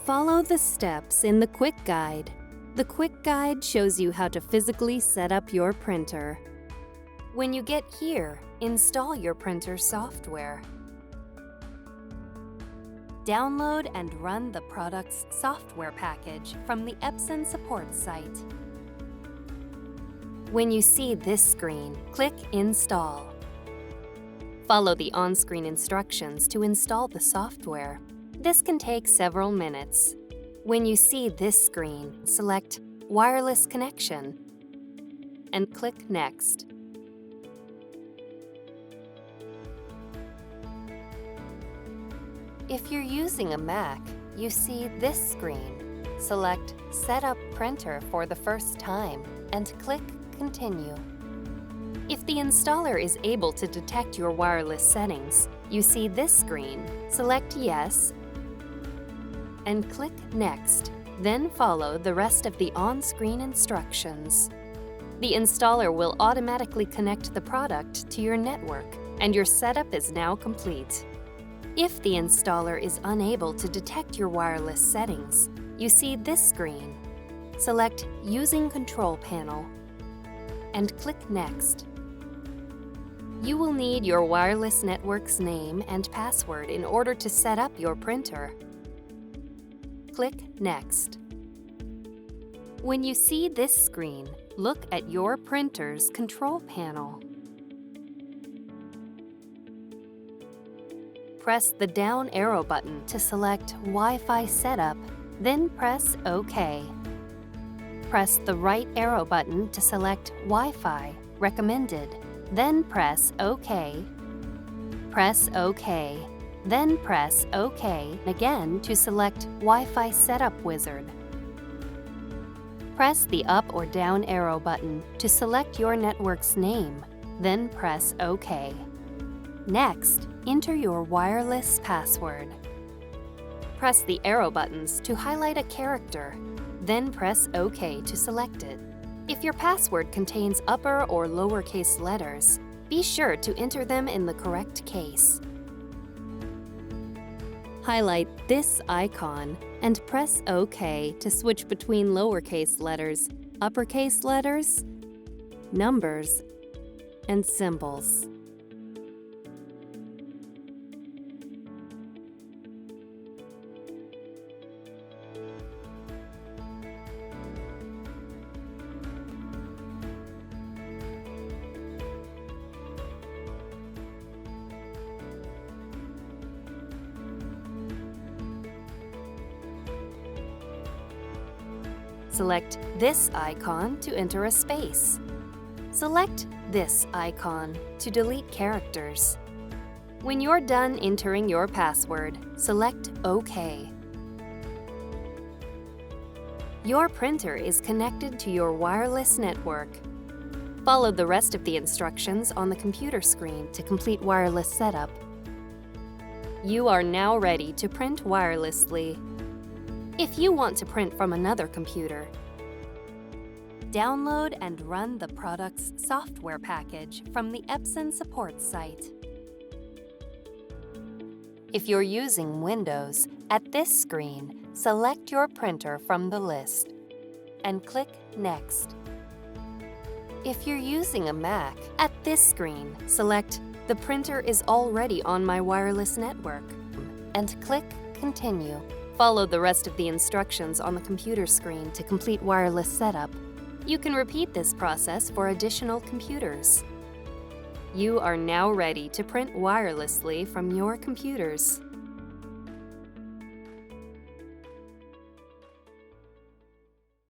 Follow the steps in the Quick Guide. The Quick Guide shows you how to physically set up your printer. When you get here, install your printer software. Download and run the product's software package from the Epson support site. When you see this screen, click Install. Follow the on-screen instructions to install the software. This can take several minutes. When you see this screen, select Wireless Connection and click Next. If you're using a Mac, you see this screen. Select Set up Printer for the first time and click Continue. If the installer is able to detect your wireless settings, you see this screen. Select Yes and click Next, then follow the rest of the on-screen instructions. The installer will automatically connect the product to your network, and your setup is now complete. If the installer is unable to detect your wireless settings, you see this screen. Select Using Control Panel and click Next. You will need your wireless network's name and password in order to set up your printer. Click Next. When you see this screen, look at your printer's control panel. Press the down arrow button to select Wi-Fi setup, then press OK. Press the right arrow button to select Wi-Fi recommended, then press OK. Press OK. Then press OK again to select Wi-Fi Setup Wizard. Press the up or down arrow button to select your network's name, then press OK. Next, enter your wireless password. Press the arrow buttons to highlight a character, then press OK to select it. If your password contains upper or lowercase letters, be sure to enter them in the correct case. Highlight this icon and press OK to switch between lowercase letters, uppercase letters, numbers, and symbols. Select this icon to enter a space. Select this icon to delete characters. When you're done entering your password, select OK. Your printer is connected to your wireless network. Follow the rest of the instructions on the computer screen to complete wireless setup. You are now ready to print wirelessly. If you want to print from another computer, download and run the product's software package from the Epson support site. If you're using Windows, at this screen, select your printer from the list and click Next. If you're using a Mac, at this screen, select The printer is already on my wireless network and click Continue. Follow the rest of the instructions on the computer screen to complete wireless setup. You can repeat this process for additional computers. You are now ready to print wirelessly from your computers.